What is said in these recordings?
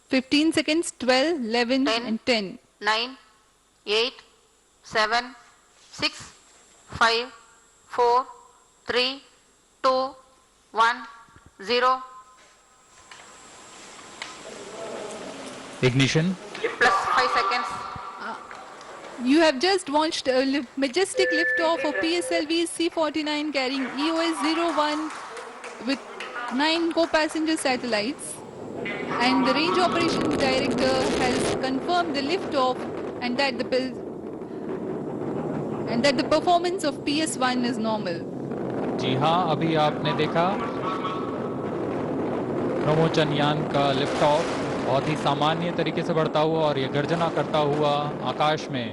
15 seconds, 12, 11 10, and 10. 9, 8, 7, 6, 5, 4, 3, 2, 1, 0. Ignition. Plus 5 seconds. You have just launched a majestic liftoff of PSLV C-49 carrying EOS-01 with 9 co-passenger satellites. And the Range Operations Director has confirmed the liftoff and that the performance of PS-1 is normal. जी हाँ, अभी आपने देखा ब्रह्मोचन यान का lift off बहुत ही सामान्य तरीके से बढ़ता हुआ और ये गर्जना करता हुआ आकाश में।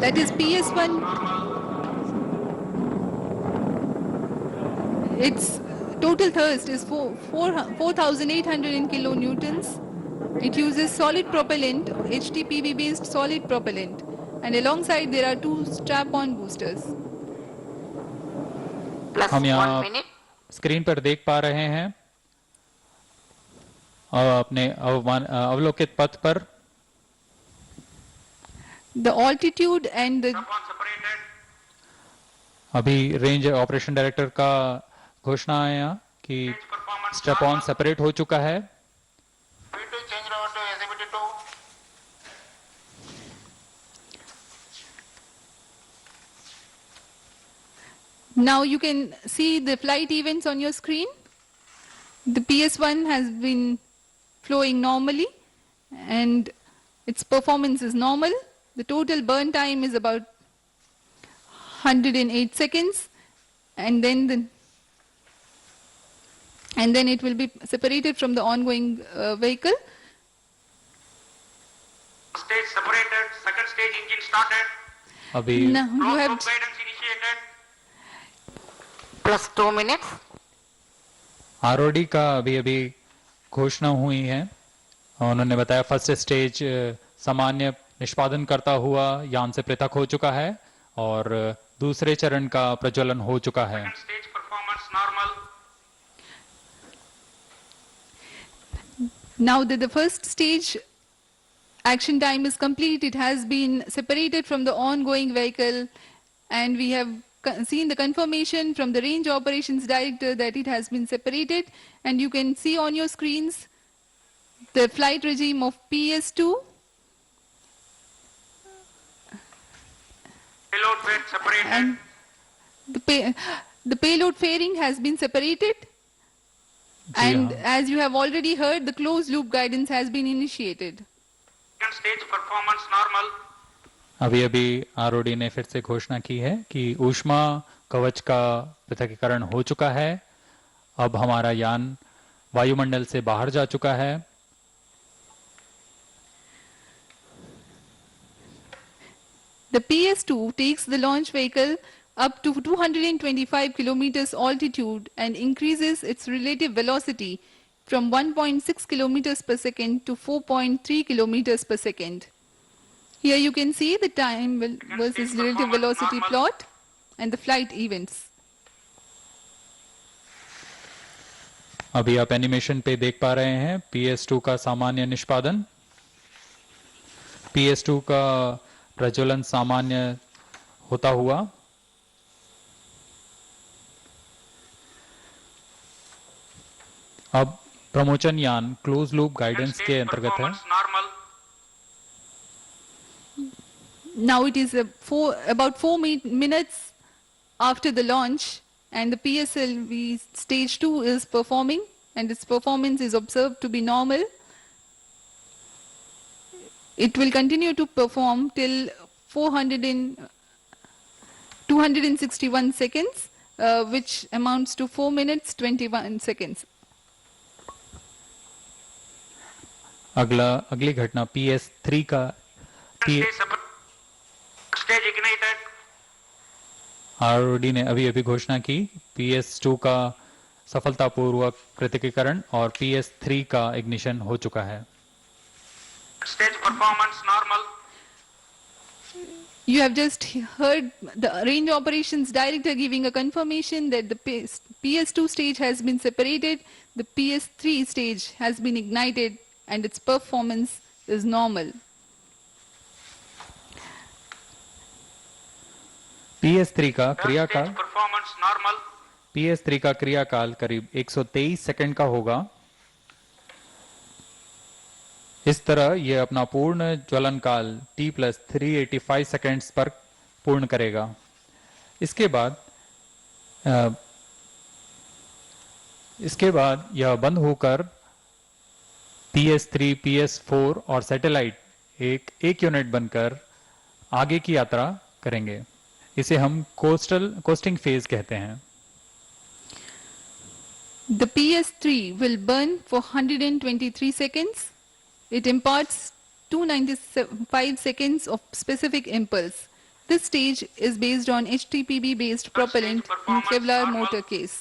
That is PS-1. Its total thrust is 4,800 kilonewtons. It uses solid propellant, HTPV based solid propellant, and alongside there are 2 strap-on boosters. Plus हम 1 यहाँ minute. स्क्रीन पर देख पा रहे हैं अपने अवलोकित पथ पर The altitude and the अभी रेंज ऑपरेशन डायरेक्टर का घोषणा है यहाँ कि स्ट्रैप ऑन सेपरेट हो चुका है। P2 change over to SABT2. now you can see the flight events on your screen. The PS-1 has been flowing normally and its performance is normal. The total burn time is about 108 seconds and then it will be separated from the ongoing vehicle. Stage separated, second stage engine started. अभी Now you Closed have loop guidance initiated. Plus 2 minutes. आरओडी का अभी घोषणा हुई है। उन्होंने बताया first stage सामान्य निष्पादन करता हुआ यान से पृथक हो चुका है और दूसरे चरण का प्रज्वलन हो चुका है। Second stage performance normal. now that the first stage action time is complete, it has been separated from the ongoing vehicle and we have seen the confirmation from the Range Operations Director that it has been separated, and you can see on your screens the flight regime of PS-2. Payload bed separated. And the payload fairing has been separated, and हाँ। as you have already heard, the closed loop guidance has been initiated. Second stage performance normal. अभी आरओडी ने फिर से घोषणा की है कि ऊष्मा कवच का पृथक्करण हो चुका है। अब हमारा यान वायुमंडल से बाहर जा चुका है। The PS-2 takes the launch vehicle up to 225 kilometers altitude and increases its relative velocity from 1.6 kilometers per second to 4.3 kilometers per second. Here you can see the time versus relative velocity plot and the flight events. अभी आप animation पे देख पा रहे हैं PS-2 का सामान्य निष्पादन। PS-2 का प्रज्वलन सामान्य होता हुआ। अब प्रमोचन यान क्लोज लूप गाइडेंस के अंतर्गत है। Normal. Now it is about 4 minutes after the launch and the PSLV stage 2 is performing and its performance is observed to be normal. It will continue to perform till 261 seconds, which amounts to 4 minutes 21 seconds. अगली घटना PS-3 का Stage ignited. आरओडी ने अभी घोषणा की PS-2 का सफलतापूर्वक पृथक्करण और PS-3 का इग्निशन हो चुका है। Stage performance normal. You have just heard the range operations director giving a confirmation that the PS2 stage has been separated, the PS3 stage has been ignited, and its performance is normal. PS3 का Third क्रियाकाल stage performance normal. PS3 का क्रियाकाल करीब 123 second का होगा। इस तरह यह अपना पूर्ण ज्वलन काल T+385 सेकंड्स पर पूर्ण करेगा। इसके बाद यह बंद होकर PS3, PS4 और सैटेलाइट एक यूनिट बनकर आगे की यात्रा करेंगे। इसे हम कोस्टिंग फेज कहते हैं। The PS3 will burn for 123 seconds. It imparts 295 seconds of specific impulse. This stage is based on HTPB-based propellant in Kevlar motor case.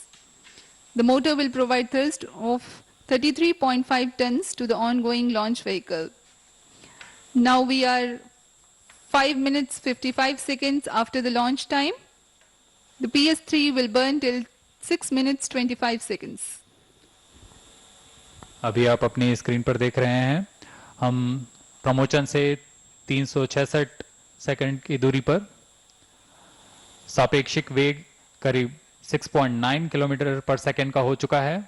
The motor will provide thrust of 33.5 tons to the ongoing launch vehicle. Now we are 5 minutes 55 seconds after the launch time. The PS3 will burn till 6 minutes 25 seconds. अभी आप अपनी screen पर देख रहे हैं, हम प्रमोचन से 366 second की दूरी पर सापेक्षिक वेग करीब 6.9 किलोमीटर पर सेकंड का हो चुका है।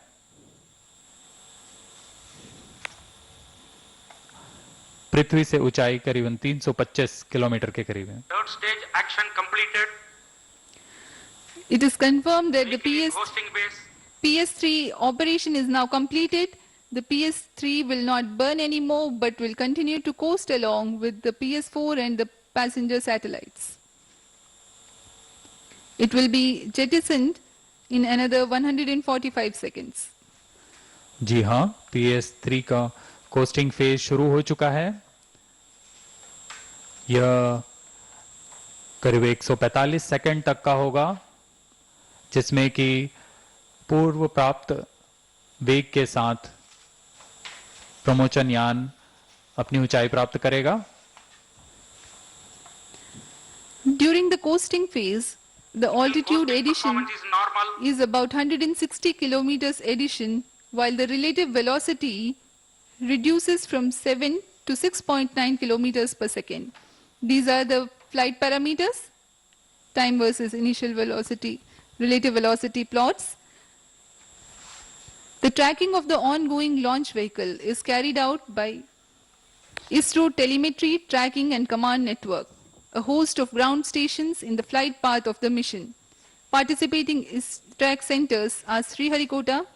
पृथ्वी से ऊंचाई करीबन 325 किलोमीटर के करीब है। Third stage action completed. It is confirmed that the Weekly hosting base. PS3 operation is now completed. The PS3 will not burn anymore but will continue to coast along with the PS4 and the passenger satellites. It will be jettisoned in another 145 seconds. जी हाँ, PS3 का costing phase शुरू हो चुका है। यह करीब 145 second तक का होगा, जिसमें कि पूर्व प्राप्त वेग के साथ प्रमोचन यान अपनी ऊंचाई प्राप्त करेगा। During the coasting phase, the altitude Hosting addition performance is normal. is about 160 kilometers addition, while the relative velocity reduces from 7 to 6.9 kilometers per second. These are the flight parameters, time versus initial velocity, relative velocity plots. The tracking of the ongoing launch vehicle is carried out by ISRO Telemetry Tracking and Command Network, a host of ground stations in the flight path of the mission. Participating track centers are Sriharikota,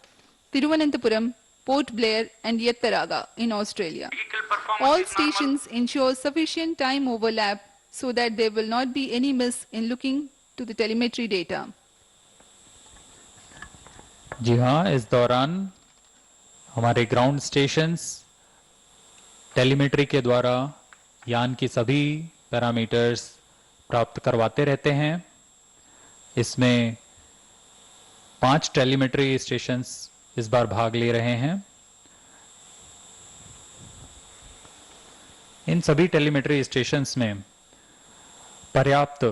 Thiruvananthapuram, Port Blair and Yettaraga in Australia. Vehicle performance All is normal. stations ensure sufficient time overlap so that there will not be any miss in looking to the telemetry data. जी हाँ, इस दौरान हमारे ground stations telemetry के द्वारा यान की सभी parameters प्राप्त करवाते रहते हैं। इसमें 5 टेलीमेट्री स्टेशंस इस बार भाग ले रहे हैं। इन सभी टेलीमेट्री स्टेशंस में पर्याप्त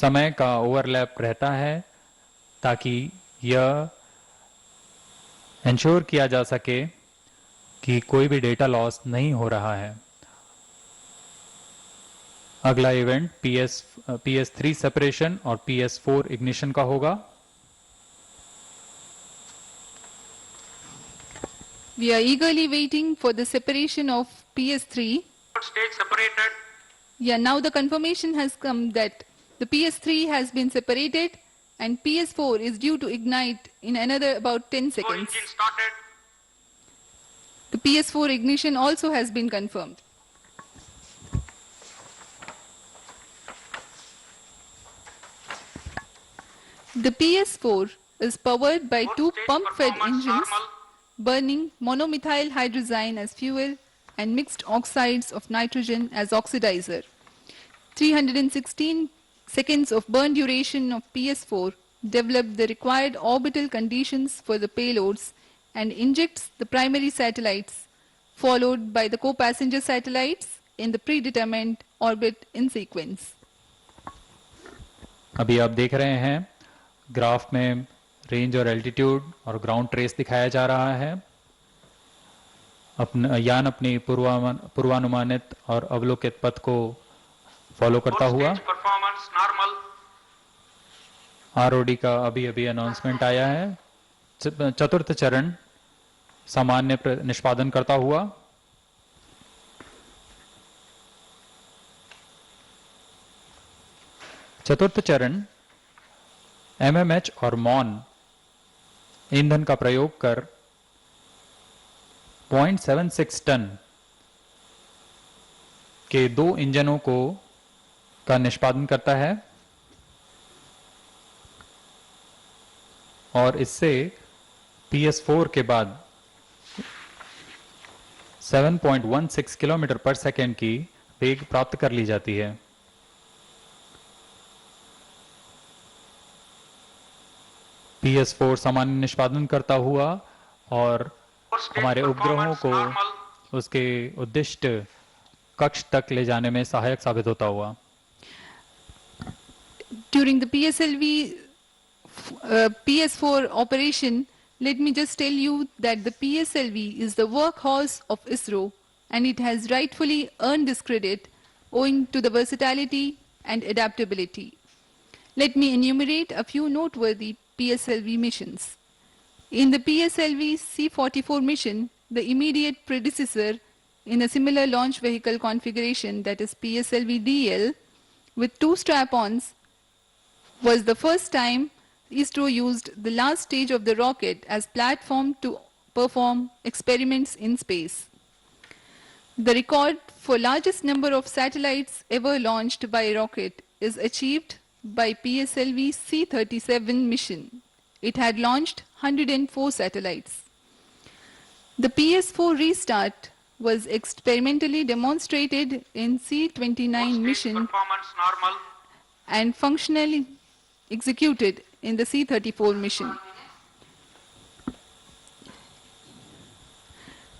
समय का ओवरलैप रहता है ताकि यह इंश्योर किया जा सके कि कोई भी डेटा लॉस नहीं हो रहा है। अगला इवेंट PS3 सेपरेशन और PS4 इग्निशन का होगा। We are eagerly waiting for the separation of PS3. Third stage separated. Yeah, now the confirmation has come that the PS3 has been separated and PS4 is due to ignite in another about 10 Four seconds. engine started. The PS4 ignition also has been confirmed. The PS4 is powered by Fourth two stage pump-fed performance engines normal. burning monomethyl hydrazine as fuel and mixed oxides of nitrogen as oxidizer. 316 seconds of burn duration of PS4 developed the required orbital conditions for the payloads and injects the primary satellites, followed by the co-passenger satellites in the predetermined orbit in sequence. अभी आप देख रहे हैं graph में range और altitude और ground trace दिखाया जा रहा है। यान अपनी पूर्वानुमानित और अवलोकित पथ को फॉलो करता Fourth हुआ stage performance normal. आरओडी का अभी अभी अनाउंसमेंट आया है। चतुर्थ चरण सामान्य निष्पादन करता हुआ। चतुर्थ चरण एमएमएच और मॉन ईंधन का प्रयोग कर 0.76 टन के 2 इंजनों का निष्पादन करता है और इससे PS4 के बाद 7.16 किलोमीटर पर सेकेंड की वेग प्राप्त कर ली जाती है। PS4 सामान्य निष्पादन करता हुआ और Fourth stage हमारे उपग्रहों performance को normal. उसके उद्दिष्ट कक्ष तक ले जाने में सहायक साबित होता हुआ। During the PS4 operation, let me just tell you that the PSLV is the workhorse of ISRO and it has rightfully earned this credit owing to the versatility and adaptability. Let me enumerate a few noteworthy PSLV missions. In the PSLV C-44 mission, the immediate predecessor in a similar launch vehicle configuration, that is PSLV-DL, with 2 strap-ons, was the first time ISRO used the last stage of the rocket as platform to perform experiments in space. The record for largest number of satellites ever launched by a rocket is achieved by PSLV C-37 mission. It had launched 104 satellites. The PS4 restart was experimentally demonstrated in C-29 Fourth stage mission performance normal. and functionally executed in the C-34 mission.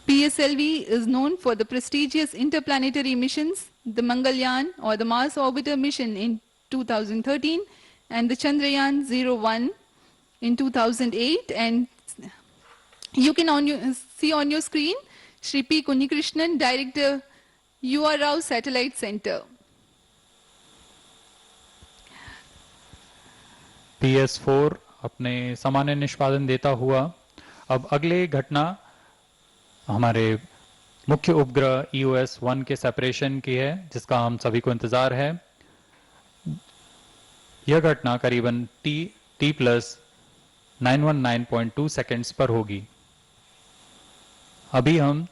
PSLV is known for the prestigious interplanetary missions, the Mangalyaan or the Mars Orbiter mission in 2013 and the Chandrayaan-01 in 2008. And you can see on your screen Shri P. Kunnikrishnan, Director, UR Rao Satellite Center. PS4 अपने सामान्य निष्पादन देता हुआ अब अगले घटना हमारे मुख्य उपग्रह EOS-1 के सेपरेशन की है, जिसका हम सभी को इंतजार है। यह घटना करीबन T प्लस 919.2 सेकेंड्स पर होगी। अभी हम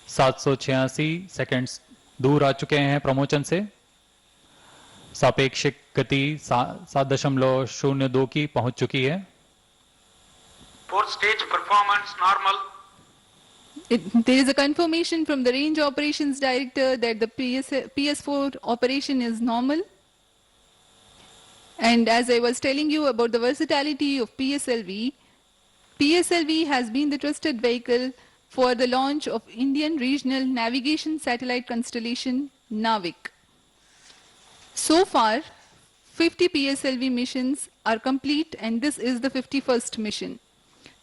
786 सेकेंड्स दूर आ चुके हैं प्रमोचन से। सापेक्षिक गति 7.02 की पहुंच चुकी है। Fourth stage performance normal. There is a confirmation from the Range Operations Director that the PS4 operation is normal. And as I was telling you about the versatility of PSLV, PSLV has been the trusted vehicle for the launch of Indian Regional Navigation Satellite Constellation, NAVIC. So far, 50 PSLV missions are complete and this is the 51st mission.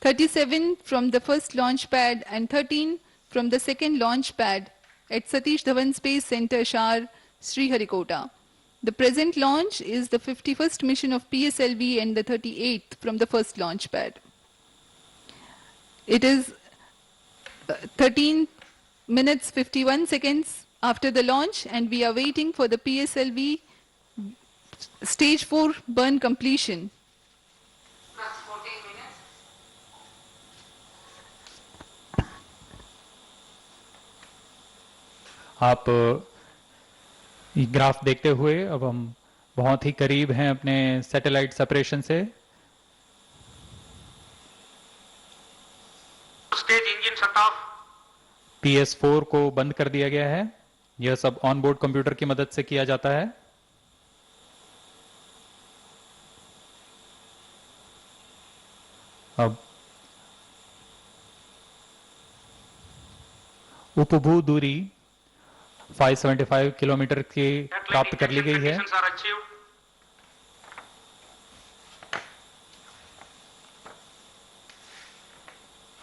37 from the first launch pad and 13 from the second launch pad at Satish Dhawan Space Center, Shar, Sriharikota. The present launch is the 51st mission of PSLV and the 38th from the first launch pad. It is 13 minutes 51 seconds after the launch and we are waiting for the PSLV stage 4 burn completion. आप graph देखते हुए अब हम बहुत ही करीब हैं अपने satellite separation से। Stage engine shut off. PS4 को बंद कर दिया गया है। यह सब ऑनबोर्ड कंप्यूटर की मदद से किया जाता है। अब उपभू दूरी 575 किलोमीटर की Satellite प्राप्त कर ली injection गई है। conditions are achieved.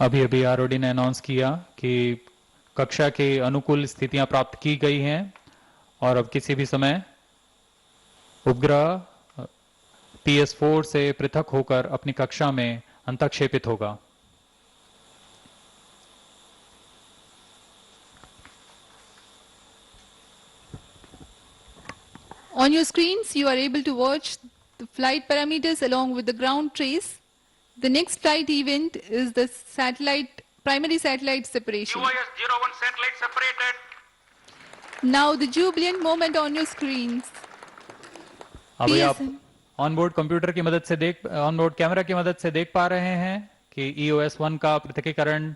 अभी अभी आरओडी ने अनाउंस किया कि कक्षा के अनुकूल स्थितियां प्राप्त की गई हैं और अब किसी भी समय उपग्रह PS4 से पृथक होकर अपनी कक्षा में अंतःक्षेपित होगा। On your screens, you are able to watch the flight parameters along with the ground trace. The next flight event is the primary satellite separation. QoS-01 satellite separated. Now the jubilant moment on your screens. अभी आप PSM. Onboard computer की मदद से onboard camera की मदद से देख पा रहे हैं कि EOS-1 का पृथकीकरण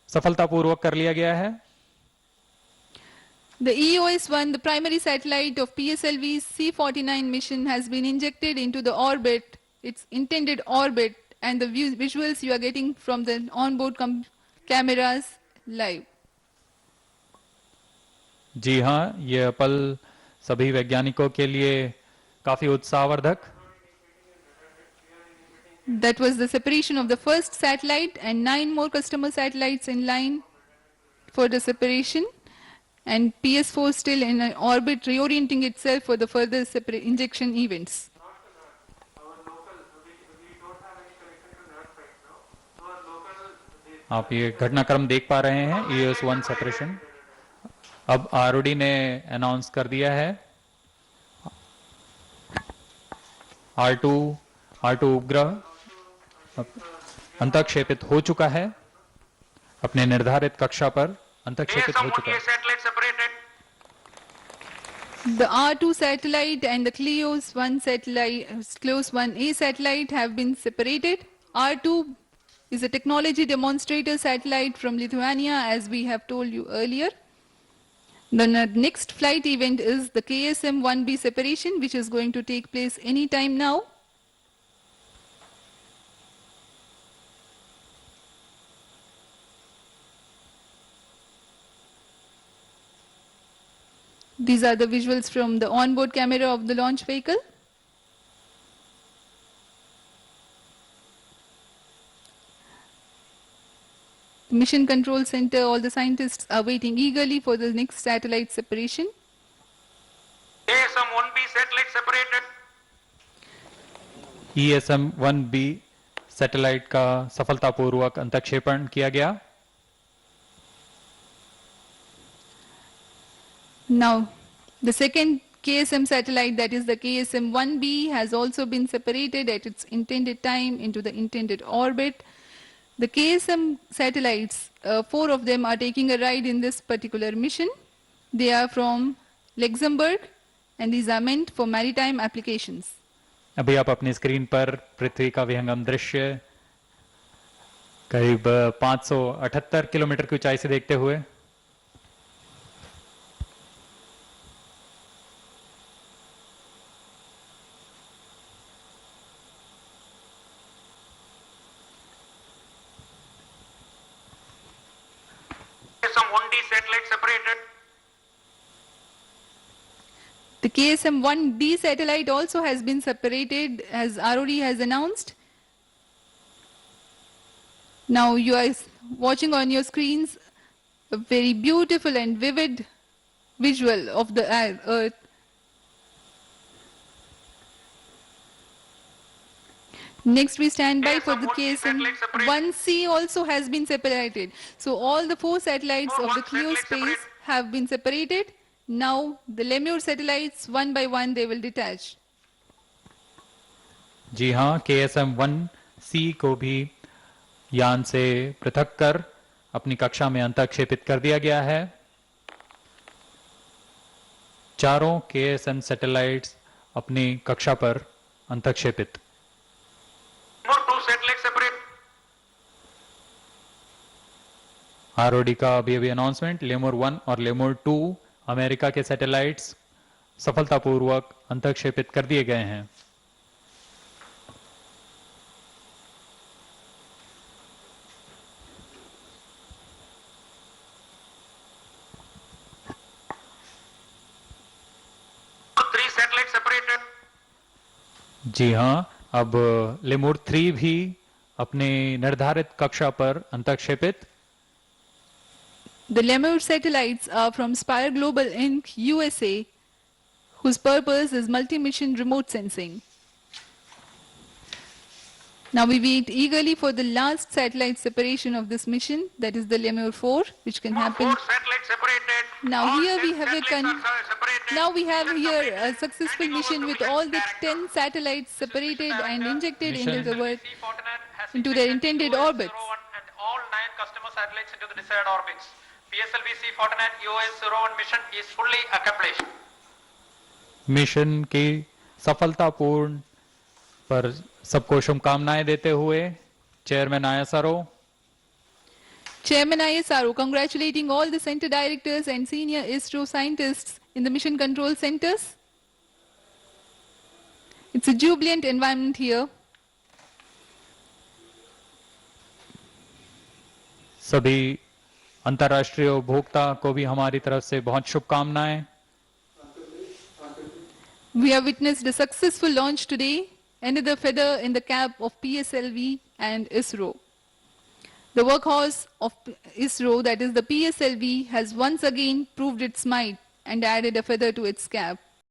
सफलतापूर्वक कर लिया गया है। The EOS-1, the primary satellite of PSLV's C-49 mission, has been injected into the orbit, its intended orbit, and the visuals you are getting from the onboard cameras live. जी हाँ, यह पल सभी वैज्ञानिकों के लिए काफी उत्साहवर्धक। That was the separation of the first satellite and 9 more customer satellites in line for the separation, and PS4 still in an orbit reorienting itself for the further injection events. आप ये घटनाक्रम देख पा रहे हैं EOS-1 सेपरेशन। अब आरओडी ने announce कर दिया है R2 उपग्रह अंतःक्षेपित हो चुका है, अपने निर्धारित कक्षा पर अंतःक्षेपित हो चुका ASM-1A है। satellite separated. The R2 satellite and the Cleos 1 satellite, Cleos 1A satellite have been separated. R2 is a technology demonstrator satellite from Lithuania, as we have told you earlier. The next flight event is the KSM-1B separation, which is going to take place any time now. These are the visuals from the onboard camera of the launch vehicle. The Mission Control Center, all the scientists are waiting eagerly for the next satellite separation. ASM-1B satellite separated. ESM-1B satellite का सफलतापूर्वक अंतःक्षेपण किया गया। Now, the second KSM satellite, that is the KSM-1B, has also been separated at its intended time into the intended orbit. The KSM satellites, 4 of them are taking a ride in this particular mission. They are from Luxembourg, and these are meant for maritime applications. अभी आप अपनी screen पर पृथ्वी का विहंगम दृश्य करीब 578 kilometre की ऊंचाई से देखते हुए ASM-1D satellite separated. The KSM-1D satellite also has been separated, as ROD has announced. Now you are watching on your screens a very beautiful and vivid visual of the Earth. Next we stand by for the KSM-1C also has been separated. So all the 4 satellites of the Cleo space have been separated. Now the Lemur satellites, one by one, they will detach. जी हाँ, KSM-1C को भी यान से पृथक कर अपनी कक्षा में अंतःक्षेपित कर दिया गया है। चारों KSM सैटेलाइट्स अपनी कक्षा पर अंतःक्षेपित। More 2 satellites separate. आरओडी का अभी अभी अनाउंसमेंट, लेमोर 1 और लेमोर 2 अमेरिका के सैटेलाइट्स सफलतापूर्वक अंतःक्षेपित कर दिए गए हैं। separated. जी हाँ, अब लेमूर 3 भी अपने निर्धारित कक्षा पर अंतक्षेपित। The Lemur satellites are from Spire Global Inc. USA, whose purpose is multi-mission remote sensing. Now we wait eagerly for the last satellite separation of this mission, that is the Lemur 4, which can happen. 4 satellites separated. Now All here we 10 have a satellites are separated. now we have Mission here completed. a successful Handing over mission to with mission all the director. 10 satellites separated and injected Mission- into the world. PSLV-C Fortinet has into their injected intended EOS orbits. 01 and all 9 customer satellites into the desired orbits. PSLV-C Fortinet EOS 01 mission is fully accomplished. Mission की सफलतापूर्ण पर सबको शुभकामनाएं देते हुए chairman ISRO, Chairman ISRO congratulating all the center directors and senior ISRO scientists in the mission control centers. It's a jubilant environment here. सभी अंतर्राष्ट्रीय उपभोक्ता को भी हमारी तरफ से बहुत शुभकामनाएं। We have witnessed a successful launch today, another feather in the cap of PSLV and ISRO. The workhorse of ISRO, that is the PSLV, has once again proved its might and added a feather to its cap.